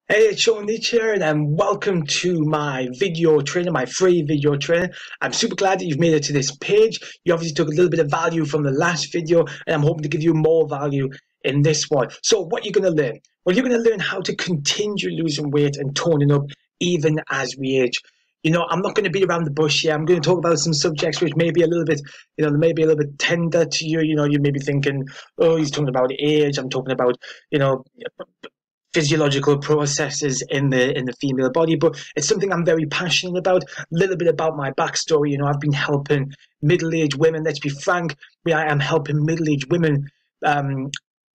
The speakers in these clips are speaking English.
Hey, it's Sean here, and welcome to my video training, my free video training. I'm super glad that you've made it to this page. You obviously took a little bit of value from the last video, and I'm hoping to give you more value in this one. So what you're going to learn? Well, you're going to learn how to continue losing weight and toning up even as we age. I'm not going to beat around the bush here. I'm going to talk about some subjects which may be a little bit, maybe a little bit tender to you. You may be thinking, oh, he's talking about age. I'm talking about, physiological processes in the female body, but it's something I'm very passionate about. A little bit about my backstory. I've been helping middle-aged women. Let's be frank, I am helping middle-aged women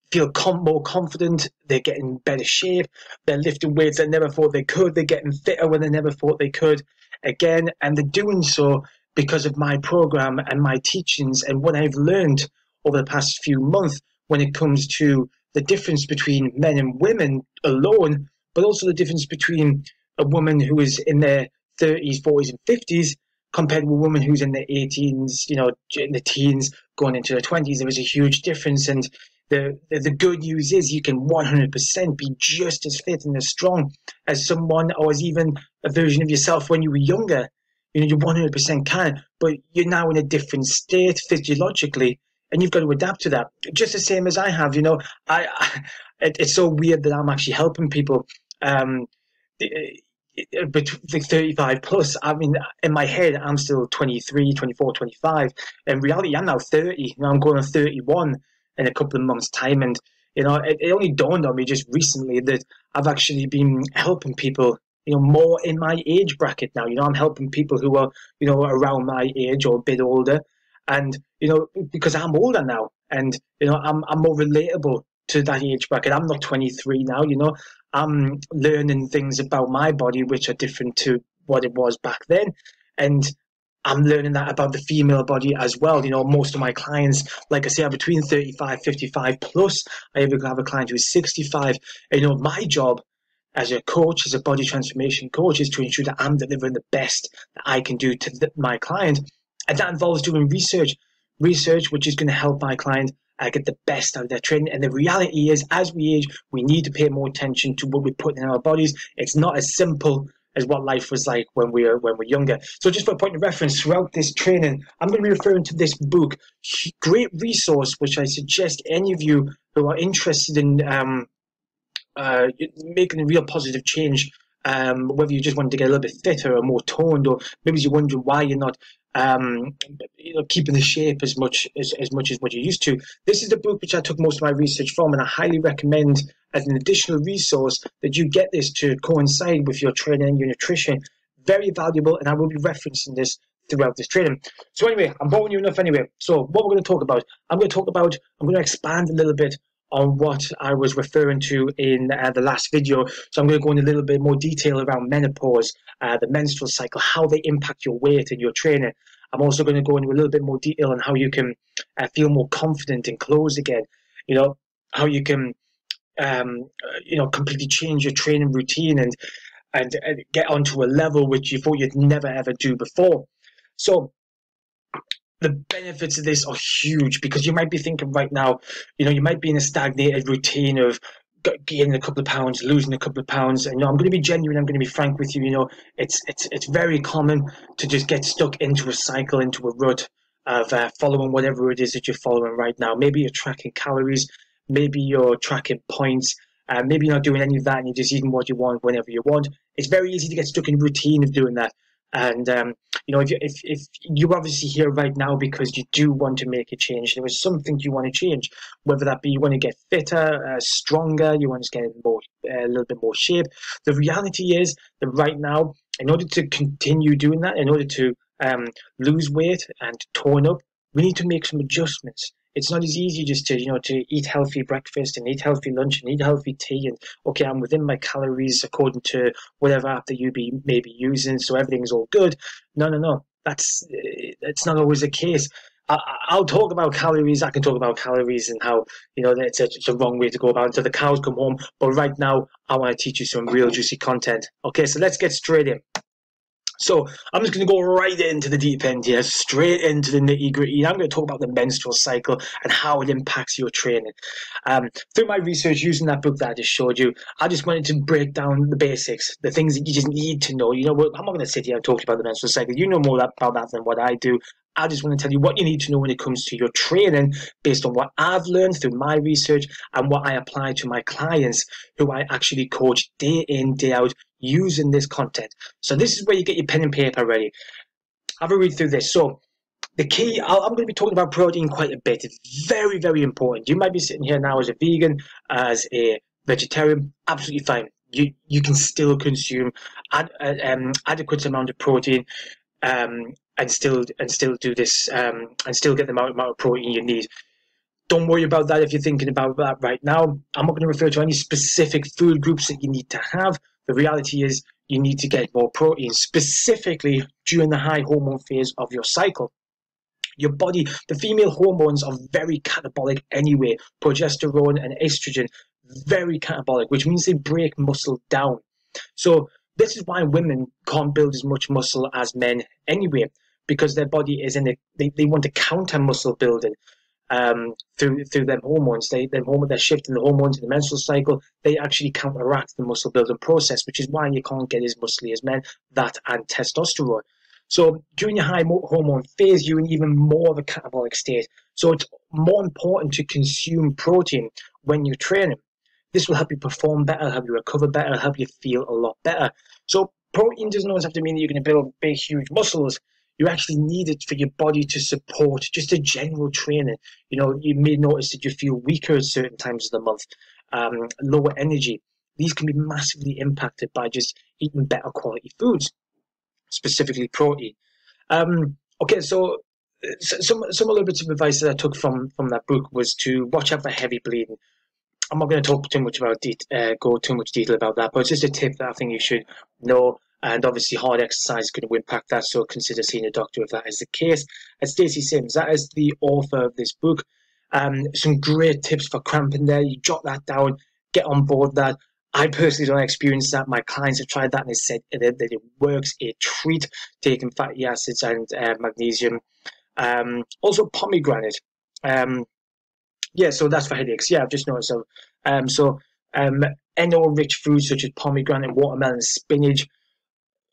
feel more confident. They're getting better shape. They're lifting weights they never thought they could. They're getting fitter when they never thought they could. Again, and they're doing so because of my program and my teachings and what I've learned over the past few months when it comes to the difference between men and women alone, but also the difference between a woman who is in their 30s, 40s, and 50s compared to a woman who's in their 18s, in the teens, going into their 20s. There is a huge difference. And the good news is you can 100% be just as fit and as strong as someone or as even a version of yourself when you were younger. You 100% can, but you're now in a different state physiologically, and you've got to adapt to that. Just the same as I have. It's so weird that I'm actually helping people. But 35 plus, I mean, in my head, I'm still 23, 24, 25. In reality, I'm now 30. I'm going on 31 in a couple of months' time. And, it only dawned on me just recently that I've actually been helping people, more in my age bracket now. I'm helping people who are, around my age or a bit older. And, because I'm older now and, I'm more relatable to that age bracket. I'm not 23 now, I'm learning things about my body which are different to what it was back then. And I'm learning that about the female body as well. Most of my clients, like I say, are between 35, 55 plus. I even have a client who's 65. And, my job as a coach, as a body transformation coach, is to ensure that I'm delivering the best that I can do to my client. And that involves doing research which is going to help my client get the best out of their training. And the reality is, as we age, we need to pay more attention to what we put in our bodies. It's not as simple as what life was like when we're younger. So just for a point of reference, throughout this training, I'm going to be referring to this book, great resource, which I suggest any of you who are interested in making a real positive change, whether you just want to get a little bit fitter or more toned, or maybe you're wondering why you're not keeping the shape as much as what you used to. This is the book which I took most of my research from, and I highly recommend as an additional resource that you get this to coincide with your training and your nutrition. Very valuable, and I will be referencing this throughout this training. So anyway, I'm boring you enough anyway. So what we're going to talk about, I'm going to expand a little bit on what I was referring to in the last video. So I'm going to go in a little bit more detail around menopause, the menstrual cycle, how they impact your weight and your training. I'm also going to go into a little bit more detail on how you can feel more confident in clothes again. How you can, completely change your training routine and get onto a level which you thought you'd never ever do before. So the benefits of this are huge, because you might be thinking right now, you might be in a stagnated routine of gaining a couple of pounds, losing a couple of pounds. And I'm going to be genuine, I'm going to be frank with you. It's very common to just get stuck into a cycle, into a rut of following whatever it is that you're following right now. Maybe you're tracking calories, maybe you're tracking points, maybe you're not doing any of that and you're just eating what you want whenever you want. It's very easy to get stuck in routine of doing that. And if you're obviously here right now because you do want to make a change, there is something you want to change, whether that be you want to get fitter, stronger, you want to get a little bit more shape. The reality is that right now, in order to continue doing that, in order to lose weight and tone up, we need to make some adjustments. It's not as easy just to eat healthy breakfast and eat healthy lunch and eat healthy tea and, okay, I'm within my calories according to whatever app that you may be using, so everything's all good. No. It's not always the case. I'll talk about calories. I can talk about calories and how, it's a wrong way to go about it until the cows come home. But right now, I want to teach you some real juicy content. Okay, so let's get straight in. So I'm just going to go right into the deep end here, straight into the nitty gritty. I'm going to talk about the menstrual cycle and how it impacts your training. Through my research using that book that I just showed you, I just wanted to break down the basics, the things that you just need to know. I'm not going to sit here and talk about the menstrual cycle. You know more about that than what I do. I just want to tell you what you need to know when it comes to your training based on what I've learned through my research and what I apply to my clients who I actually coach day in, day out using this content. So this is where you get your pen and paper ready. Have a read through this. So the key, I'm going to be talking about protein quite a bit. It's very, very important. You might be sitting here now as a vegan, as a vegetarian, absolutely fine. You can still consume adequate amount of protein and still do this and still get the amount of protein you need. Don't worry about that if you're thinking about that right now. I'm not going to refer to any specific food groups that you need to have. The reality is you need to get more protein, specifically during the high hormone phase of your cycle. Your body, the female hormones are very catabolic anyway. Progesterone and estrogen, very catabolic, which means they break muscle down. So this is why women can't build as much muscle as men anyway, because their body is they want to counter muscle building through them hormones. They're shifting the hormones in the menstrual cycle. They actually counteract the muscle building process, which is why you can't get as muscly as men, that and testosterone. So during your high hormone phase, you're in even more of a catabolic state. So it's more important to consume protein when you're training. This will help you perform better, help you recover better, help you feel a lot better. So protein doesn't always have to mean that you're going to build big, huge muscles. You actually need it for your body to support just a general training. You may notice that you feel weaker at certain times of the month, lower energy. These can be massively impacted by just eating better quality foods, specifically protein. Okay, so some other bits of advice that I took from that book was to watch out for heavy bleeding. I'm not going to talk too much about go too much detail about that, but it's just a tip that I think you should know. And obviously, hard exercise is going to impact that, so consider seeing a doctor if that is the case. And Stacey Sims, that is the author of this book. Some great tips for cramping there. You jot that down, get on board that. I personally don't experience that. My clients have tried that and they said that it works a treat, taking fatty acids and magnesium. Also, pomegranate. Yeah, so that's for headaches. Yeah, I've just noticed. NO-rich foods such as pomegranate, watermelon, spinach.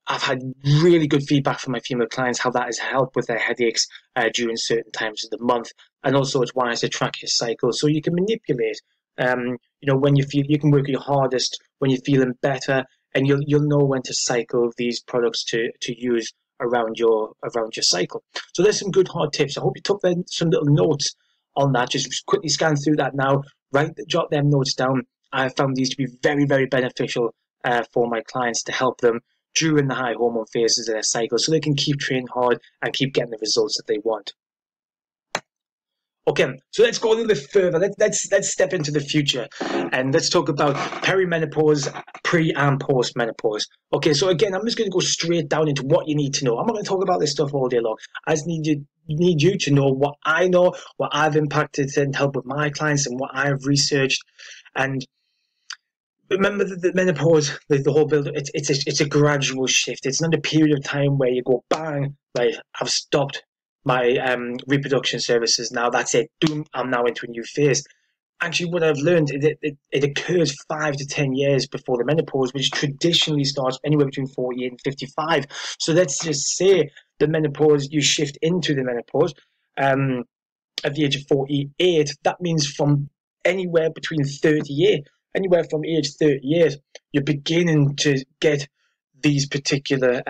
I've had really good feedback from my female clients how that has helped with their headaches during certain times of the month. And also, it's wise to track your cycle so you can manipulate. When you can work your hardest when you're feeling better, and you'll know when to cycle these products to use around your cycle. So there's some good hard tips. I hope you took some little notes on that. Just quickly scan through that now. Jot them notes down. I found these to be very, very beneficial for my clients to help them during the high hormone phases of their cycle, so they can keep training hard and keep getting the results that they want. Okay, so let's go a little bit further. Let's step into the future and let's talk about perimenopause, pre and post menopause. Okay, so again, I'm just going to go straight down into what you need to know. I'm not going to talk about this stuff all day long. I just need you to know what I know, what I've impacted and helped with my clients, and what I've researched. And remember that the menopause, the whole build, it's a gradual shift. It's not a period of time where you go bang, right, I've stopped my reproduction services now, that's it, boom, I'm now into a new phase. Actually, what I've learned is it occurs 5 to 10 years before the menopause, which traditionally starts anywhere between 48 and 55. So let's just say the menopause, you shift into the menopause at the age of 48. That means from anywhere between 38, anywhere from age 38, you're beginning to get these particular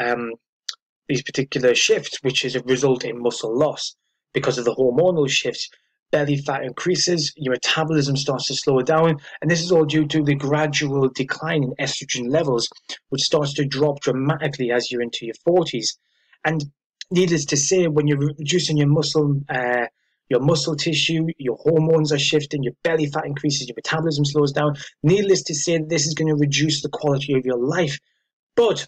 shifts, which is a result in muscle loss because of the hormonal shifts. Belly fat increases, your metabolism starts to slow down, and this is all due to the gradual decline in estrogen levels, which starts to drop dramatically as you're into your 40s. And needless to say, when you're reducing your muscle tissue, your hormones are shifting, your belly fat increases, your metabolism slows down. Needless to say, this is going to reduce the quality of your life. But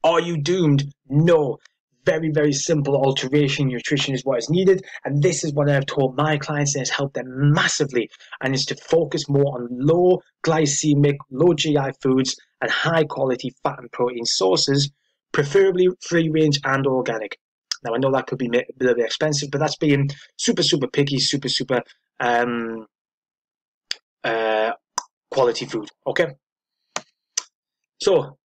are you doomed? No. Very, very simple alteration in nutrition is what is needed. And this is what I've taught my clients, and it's helped them massively. And it's to focus more on low glycemic, low GI foods and high quality fat and protein sources preferably free range and organic. Now I know that could be a little bit expensive, but that's being super, super picky, super, super uh, quality food. Okay, so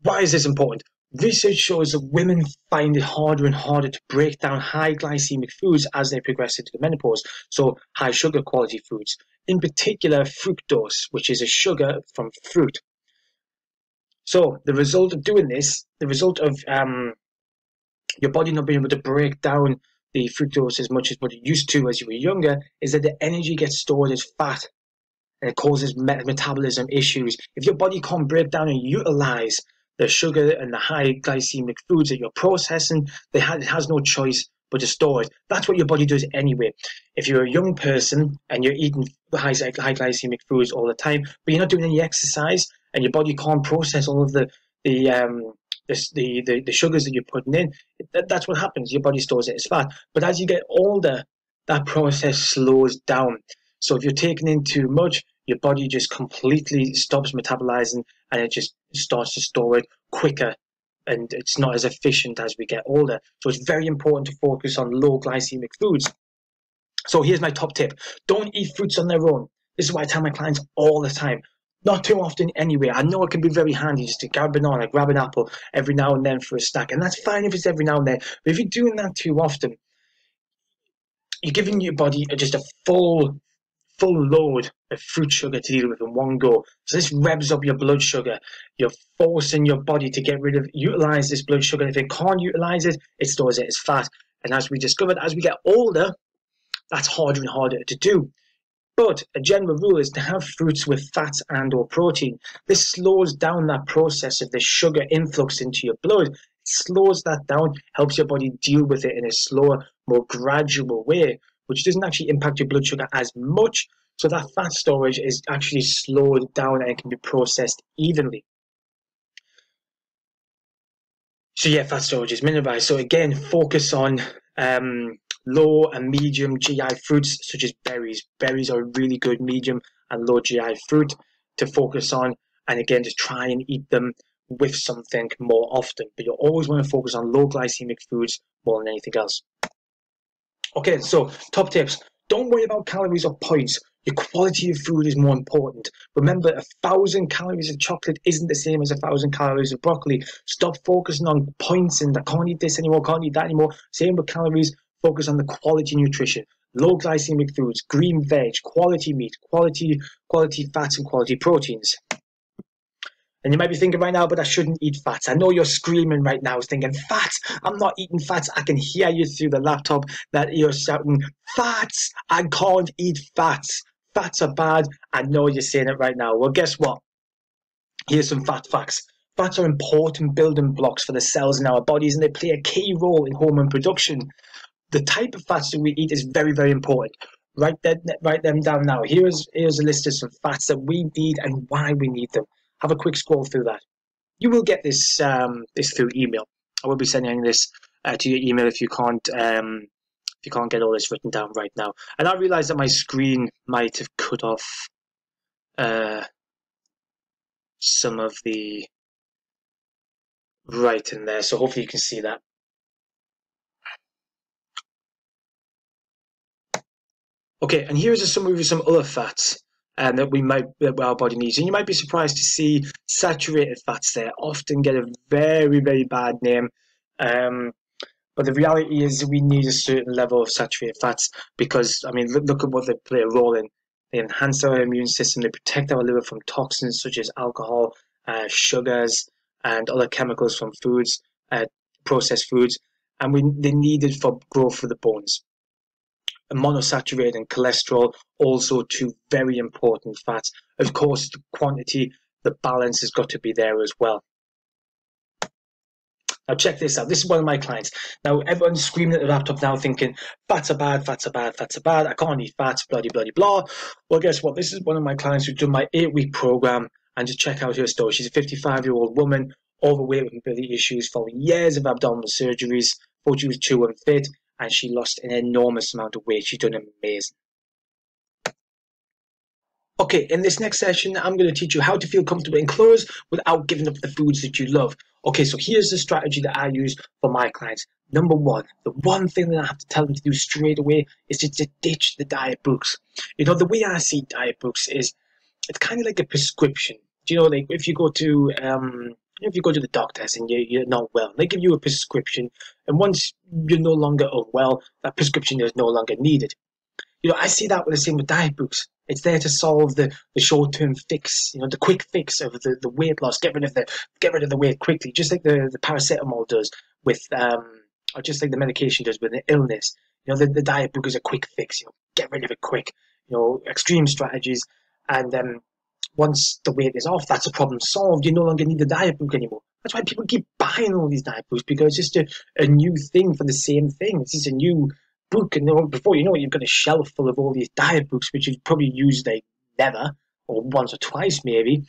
why is this important? Research shows that women find it harder and harder to break down high glycemic foods as they progress into the menopause, so high sugar quality foods, in particular fructose, which is a sugar from fruit. So the result of doing this, the result of your body not being able to break down the fructose as much as what it used to as you were younger, is that the energy gets stored as fat and it causes metabolism issues. If your body can't break down and utilize the sugar and the high glycemic foods that you're processing, it has no choice but to store it. That's what your body does anyway. If you're a young person and you're eating high glycemic foods all the time, but you're not doing any exercise and your body can't process all of the sugars that you're putting in, that's what happens. Your body stores it as fat. But as you get older, that process slows down. So if you're taking in too much, your body just completely stops metabolizing and it just starts to store it quicker, and it's not as efficient as we get older. So it's very important to focus on low glycemic foods. So here's my top tip. Don't eat fruits on their own. This is what I tell my clients all the time. Not too often anyway. I know it can be very handy just to grab a banana, grab an apple every now and then for a snack. And that's fine if it's every now and then. But if you're doing that too often, you're giving your body just a full load of fruit sugar to deal with in one go. So this revs up your blood sugar. You're forcing your body to utilize this blood sugar. If it can't utilize it, it stores it as fat. And as we discovered, as we get older, that's harder and harder to do. But a general rule is to have fruits with fats and or protein. This slows down that process of the sugar influx into your blood. It slows that down, helps your body deal with it in a slower, more gradual way, which doesn't actually impact your blood sugar as much. So that fat storage is actually slowed down and it can be processed evenly. So yeah, fat storage is minimized. So again, focus on low and medium GI fruits such as berries. Berries are a really good medium and low GI fruit to focus on. And again, just try and eat them with something more often. But you always want to focus on low glycemic foods more than anything else. Okay, so top tips. Don't worry about calories or points. Your quality of food is more important. Remember, 1,000 calories of chocolate isn't the same as 1,000 calories of broccoli. Stop focusing on points and I can't eat this anymore, can't eat that anymore. Same with calories. Focus on the quality nutrition. Low glycemic foods, green veg, quality meat, quality fats and quality proteins. And you might be thinking right now, but I shouldn't eat fats. I know you're screaming right now, thinking, fats, I'm not eating fats. I can hear you through the laptop that you're shouting, fats, I can't eat fats. Fats are bad. I know you're saying it right now. Well, guess what? Here's some fat facts. Fats are important building blocks for the cells in our bodies, and they play a key role in hormone production. The type of fats that we eat is very, very important. Write them down now. Here's a list of some fats that we need and why we need them. Have a quick scroll through that. You will get this through email. I will be sending this to your email if you can't get all this written down right now. And I realize that my screen might have cut off some of the writing there, so hopefully you can see that. Okay, and here's a summary of some other fats that our body needs. And you might be surprised to see saturated fats there often get a very, very bad name. But the reality is we need a certain level of saturated fats because, I mean, look at what they play a role in. They enhance our immune system. They protect our liver from toxins such as alcohol, sugars, and other chemicals from foods, processed foods. And they're needed for growth for the bones. Monosaturated and cholesterol, also two very important fats. Of course, the quantity, the balance has got to be there as well. Now check this out. This is one of my clients. Now everyone's screaming at the laptop now thinking, fats are bad, fats are bad, fats are bad. I can't eat fats, bloody, bloody, blah. Well, guess what? This is one of my clients who's done my 8-week program, and just check out her story. She's a 55-year-old woman, overweight with mobility issues, following years of abdominal surgeries, thought she was too unfit, and she lost an enormous amount of weight. She's done amazing. Okay, in this next session, I'm going to teach you how to feel comfortable in clothes without giving up the foods that you love. Okay, so here's the strategy that I use for my clients. Number one, the one thing that I have to tell them to do straight away is to ditch the diet books. The way I see diet books is it's kind of like a prescription. Like if you go to the doctors and you're not well, they give you a prescription, and once you're no longer unwell, that prescription is no longer needed. I see that with the same with diet books. It's there to solve the short term fix, the quick fix of the weight loss. Get rid of the weight quickly, just like the paracetamol does with or just like the medication does with an illness. The diet book is a quick fix. Get rid of it quick. Extreme strategies, and once the weight is off, that's a problem solved. You no longer need the diet book anymore. That's why people keep buying all these diet books, because it's just a new thing for the same thing. It's just a new book, and before you know it, you've got a shelf full of all these diet books, which you've probably used like never, or once or twice maybe,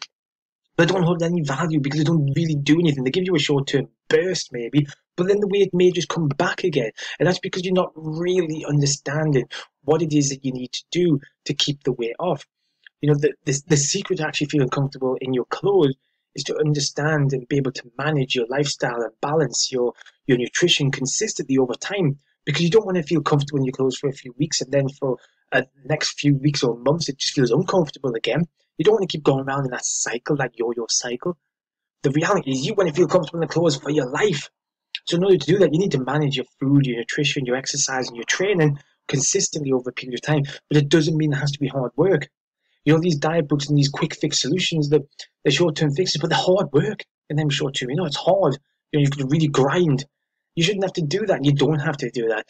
but they don't hold any value because they don't really do anything. They give you a short-term burst maybe, but then the weight may just come back again, and that's because you're not really understanding what it is that you need to do to keep the weight off. The secret to actually feeling comfortable in your clothes is to understand and be able to manage your lifestyle and balance your nutrition consistently over time, because you don't want to feel comfortable in your clothes for a few weeks and then for the next few weeks or months it just feels uncomfortable again. You don't want to keep going around in that cycle, that yo-yo cycle. The reality is you want to feel comfortable in the clothes for your life. So in order to do that, you need to manage your food, your nutrition, your exercise, and your training consistently over a period of time. But it doesn't mean it has to be hard work. These diet books and these quick fix solutions, they're short-term fixes, but they're hard work in them short term. It's hard. You could really grind. You shouldn't have to do that. You don't have to do that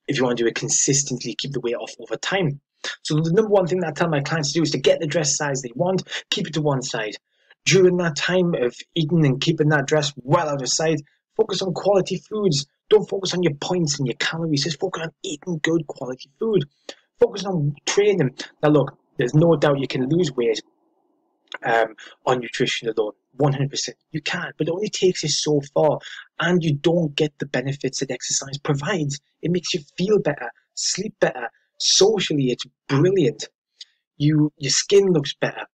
if you want to do it consistently, keep the weight off over time. So the number one thing that I tell my clients to do is to get the dress size they want, keep it to one side. During that time of eating and keeping that dress well out of sight, focus on quality foods. Don't focus on your points and your calories. Just focus on eating good quality food. Focus on training. Now look, there's no doubt you can lose weight on nutrition alone. 100%. You can, but it only takes you so far, and you don't get the benefits that exercise provides. It makes you feel better, sleep better. Socially, it's brilliant. Your skin looks better.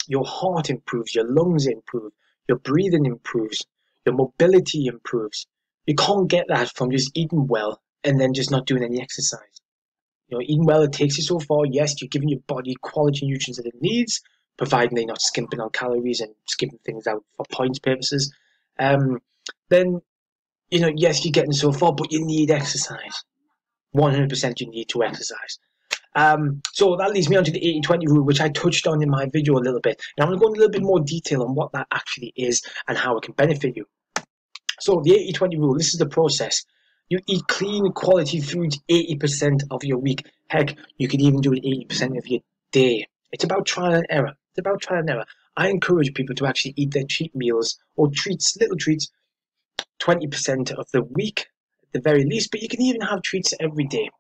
Your heart improves. Your lungs improve. Your breathing improves. Your mobility improves. You can't get that from just eating well and then just not doing any exercise. Eating well, it takes you so far. Yes, you're giving your body quality nutrients that it needs, providing they're not skimping on calories and skipping things out for points purposes. Then, yes, you're getting so far, but you need exercise. 100% you need to exercise. So that leads me on to the 80-20 rule, which I touched on in my video a little bit. And I'm going to go into a little bit more detail on what that actually is and how it can benefit you. So the 80-20 rule, this is the process. You eat clean, quality foods 80% of your week. Heck, you can even do it 80% of your day. It's about trial and error. I encourage people to actually eat their cheat meals or treats, little treats, 20% of the week at the very least, but you can even have treats every day.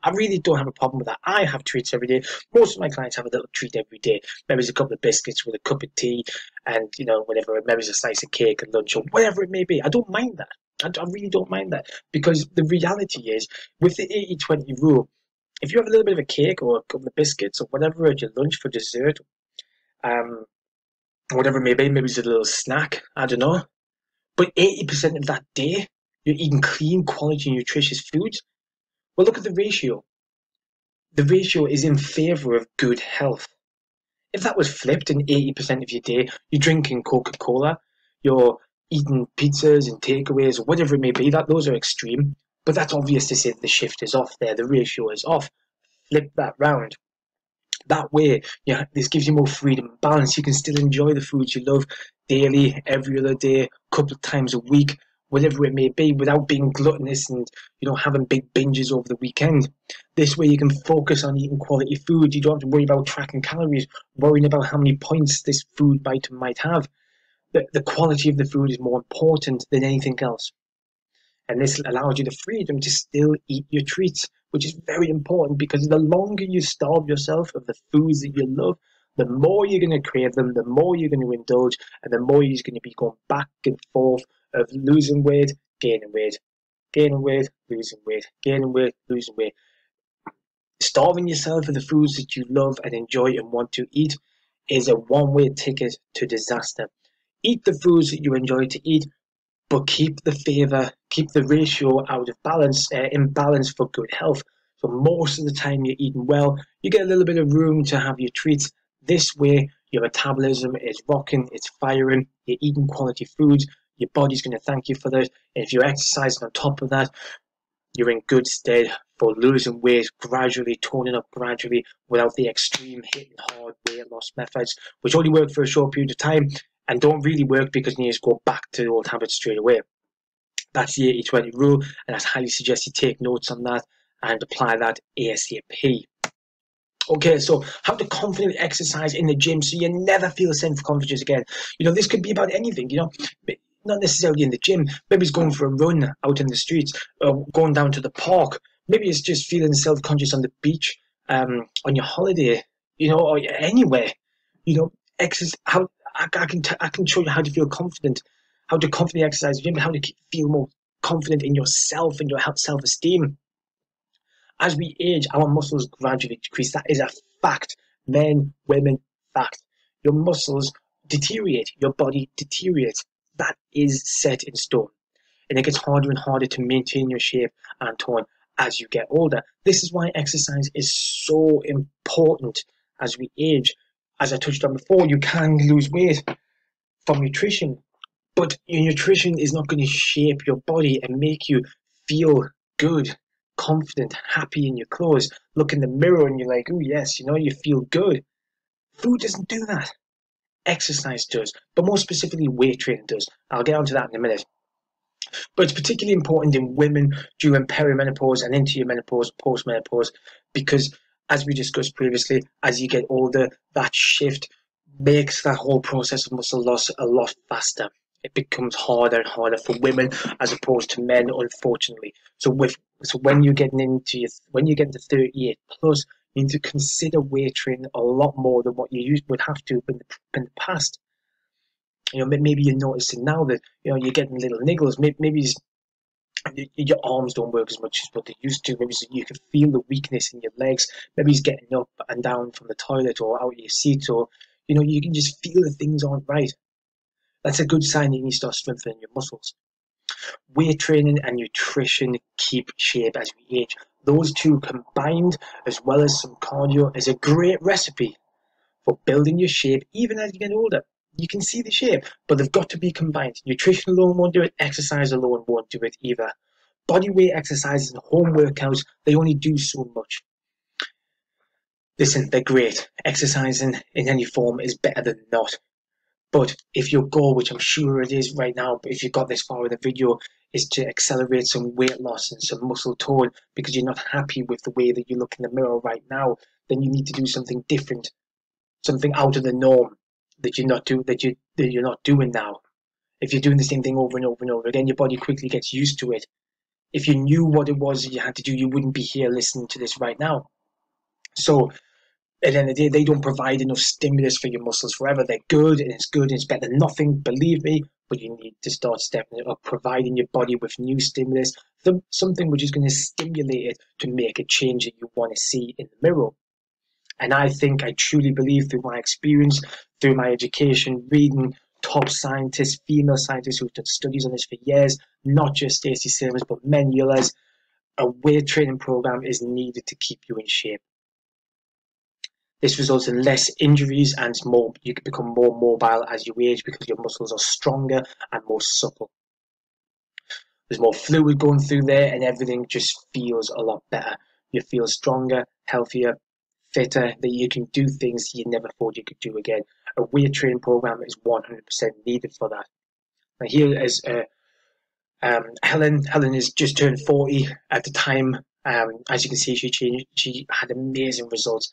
I really don't have a problem with that. I have treats every day. Most of my clients have a little treat every day. Maybe it's a couple of biscuits with a cup of tea and, whatever. Maybe it's a slice of cake at lunch or whatever it may be. I don't mind that. I really don't mind that, because the reality is, with the 80-20 rule, if you have a little bit of a cake or a couple of biscuits or whatever at your lunch for dessert, whatever it may be, maybe it's a little snack, I don't know. But 80% of that day, you're eating clean, quality, nutritious foods. Well, look at the ratio. The ratio is in favor of good health. If that was flipped and 80% of your day, you're drinking Coca-Cola, you're eating pizzas and takeaways or whatever it may be, those are extreme. But that's obvious to say the shift is off there, the ratio is off. Flip that round. That way, this gives you more freedom and balance. You can still enjoy the foods you love daily, every other day, a couple of times a week, whatever it may be, without being gluttonous and having big binges over the weekend. This way you can focus on eating quality food. You don't have to worry about tracking calories, worrying about how many points this food item might have. The quality of the food is more important than anything else. And this allows you the freedom to still eat your treats, which is very important, because the longer you starve yourself of the foods that you love, the more you're going to crave them, the more you're going to indulge, and the more you're going to be going back and forth of losing weight, gaining weight, gaining weight, losing weight, gaining weight, losing weight. Starving yourself of the foods that you love and enjoy and want to eat is a one-way ticket to disaster. Eat the foods that you enjoy to eat, but keep the ratio out of balance, in balance for good health. So most of the time you're eating well, you get a little bit of room to have your treats. This way, your metabolism is rocking, it's firing, you're eating quality foods, your body's going to thank you for that. And if you're exercising on top of that, you're in good stead for losing weight gradually, toning up gradually, without the extreme hitting hard weight loss methods, which only work for a short period of time and don't really work because you need to go back to the old habits straight away. That's the 80-20 rule, and I highly suggest you take notes on that and apply that ASAP. Okay, so how to confidently exercise in the gym so you never feel a sense of confidence again. This could be about anything, not necessarily in the gym. Maybe it's going for a run out in the streets, or going down to the park. Maybe it's just feeling self-conscious on the beach, on your holiday, or anywhere. Exercise. How I can show you how to feel confident, how to confidently exercise in the gym, how to feel more confident in yourself and your self-esteem. As we age, our muscles gradually decrease. That is a fact. Men, women, fact. Your muscles deteriorate. Your body deteriorates. That is set in stone. And it gets harder and harder to maintain your shape and tone as you get older. This is why exercise is so important as we age. As I touched on before, you can lose weight from nutrition, but your nutrition is not going to shape your body and make you feel good, confident, happy in your clothes. Look in the mirror and you're like, oh yes, you feel good. Food doesn't do that. Exercise does, but more specifically weight training does. I'll get onto that in a minute. But it's particularly important in women during perimenopause and into your menopause, postmenopause, because as we discussed previously, as you get older, that shift makes that whole process of muscle loss a lot faster. It becomes harder and harder for women as opposed to men, unfortunately. So when you're getting to 38 plus, you need to consider weight training a lot more than what you would have to in the past. Maybe you're noticing now that you're getting little niggles. Maybe your arms don't work as much as what they used to. Maybe you can feel the weakness in your legs. Maybe he's getting up and down from the toilet or out of your seat, or you can just feel that things aren't right. That's a good sign that you need to start strengthening your muscles. Weight training and nutrition keep shape as we age. Those two combined, as well as some cardio, is a great recipe for building your shape even as you get older. You can see the shape, but they've got to be combined. Nutrition alone won't do it. Exercise alone won't do it either. Bodyweight exercises and home workouts, they only do so much. Listen, they're great. Exercising in any form is better than not. But if your goal, which I'm sure it is right now, but if you got this far in the video, is to accelerate some weight loss and some muscle tone because you're not happy with the way that you look in the mirror right now, then you need to do something different, something out of the norm that you're not doing now. If you're doing the same thing over and over and over again, your body quickly gets used to it. If you knew what it was that you had to do, you wouldn't be here listening to this right now. So at the end of the day, they don't provide enough stimulus for your muscles forever. They're good and it's better than nothing, believe me, but you need to start stepping it up, providing your body with new stimulus, something which is going to stimulate it to make a change that you want to see in the mirror. And I truly believe through my experience, through my education, reading top scientists, female scientists who've done studies on this for years, not just Stacey Simmons, but many others, a weight training program is needed to keep you in shape. This results in less injuries and you can become more mobile as you age because your muscles are stronger and more supple. There's more fluid going through there and everything just feels a lot better. You feel stronger, healthier, fitter, that you can do things you never thought you could do again. A weight training program is 100% needed for that. Now here is Helen. Helen has just turned 40 at the time. As you can see, she had amazing results.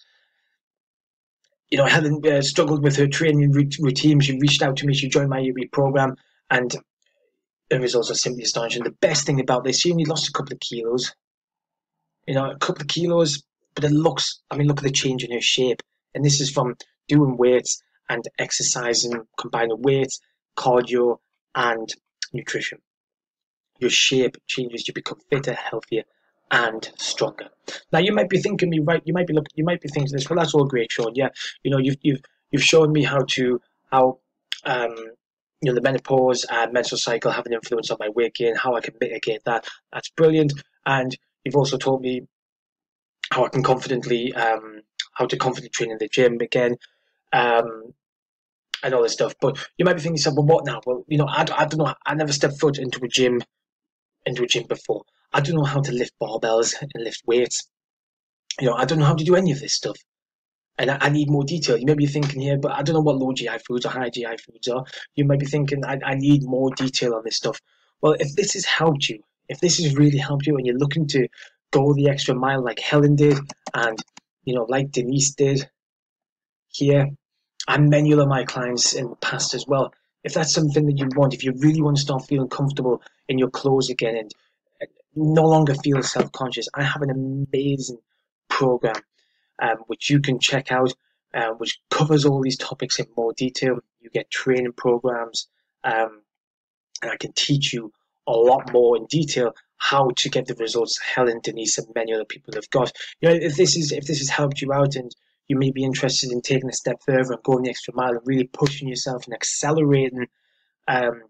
Helen struggled with her training routine. She reached out to me. She joined my UB program, and the results are simply astonishing. The best thing about this, she only lost a couple of kilos. A couple of kilos, but look at the change in her shape. And this is from doing weights and exercising, combining weights, cardio, and nutrition. Your shape changes. You become fitter, healthier, and stronger. Now you might be thinking me right. You might be thinking this. Well, that's all great, Sean. Yeah, you've shown me how the menopause and menstrual cycle have an influence on my weight gain, how I can mitigate that. That's brilliant. And you've also taught me how I can confidently, how to confidently train in the gym again, and all this stuff. But you might be thinking, well, what now? Well, I don't know. I never stepped foot into a gym before. I don't know how to lift barbells and lift weights. I don't know how to do any of this stuff. And I need more detail. You may be thinking here, but I don't know what low GI foods or high GI foods are. You might be thinking, I need more detail on this stuff. Well, if this has helped you, if this has really helped you and you're looking to go the extra mile like Helen did and, like Denise did here, and many of my clients in the past as well, if that's something that you want, if you really want to start feeling comfortable in your clothes again and no longer feel self-conscious, I have an amazing program which you can check out, which covers all these topics in more detail. You get training programs, and I can teach you a lot more in detail how to get the results Helen, Denise, and many other people have got. If this has helped you out and you may be interested in taking a step further and going the extra mile and really pushing yourself and accelerating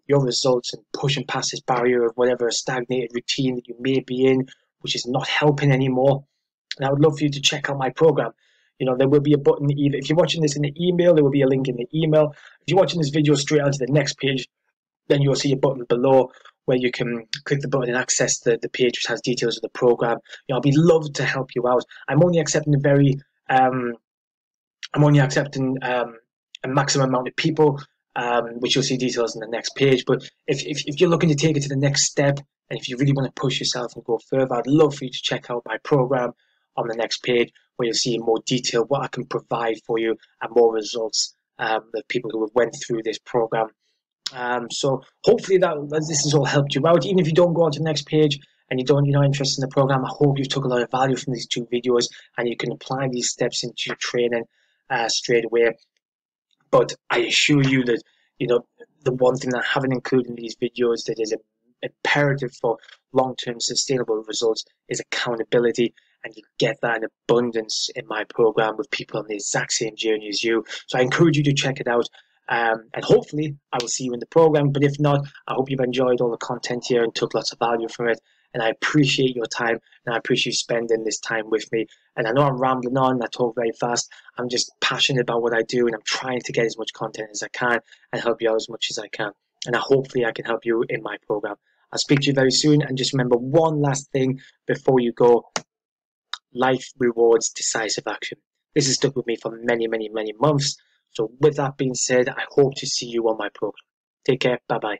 your results and pushing past this barrier of whatever stagnated routine that you may be in, which is not helping anymore. And I would love for you to check out my program. There will be a button either. If you're watching this in the email, there will be a link in the email. If you're watching this video straight onto the next page, then you'll see a button below where you can click the button and access the page which has details of the program. I'll be loved to help you out. I'm only accepting a maximum amount of people, which you'll see details in the next page. But if you're looking to take it to the next step, and if you really want to push yourself and go further, I'd love for you to check out my program on the next page, where you'll see in more detail what I can provide for you and more results of people who have went through this program. So hopefully this has all helped you out. Even if you don't go on to the next page and you're not interested in the program, I hope you took a lot of value from these 2 videos and you can apply these steps into your training straight away. But I assure you that the one thing that I haven't included in these videos that is imperative for long-term sustainable results is accountability, and you get that in abundance in my program with people on the exact same journey as you. So I encourage you to check it out, and hopefully I will see you in the program. But if not, I hope you've enjoyed all the content here and took lots of value from it. And I appreciate your time, and I appreciate you spending this time with me. And I know I'm rambling on, I talk very fast. I'm just passionate about what I do, and I'm trying to get as much content as I can and help you out as much as I can. And hopefully I can help you in my program. I'll speak to you very soon. And just remember one last thing before you go. Life rewards decisive action. This has stuck with me for many, many, many months. So with that being said, I hope to see you on my program. Take care. Bye-bye.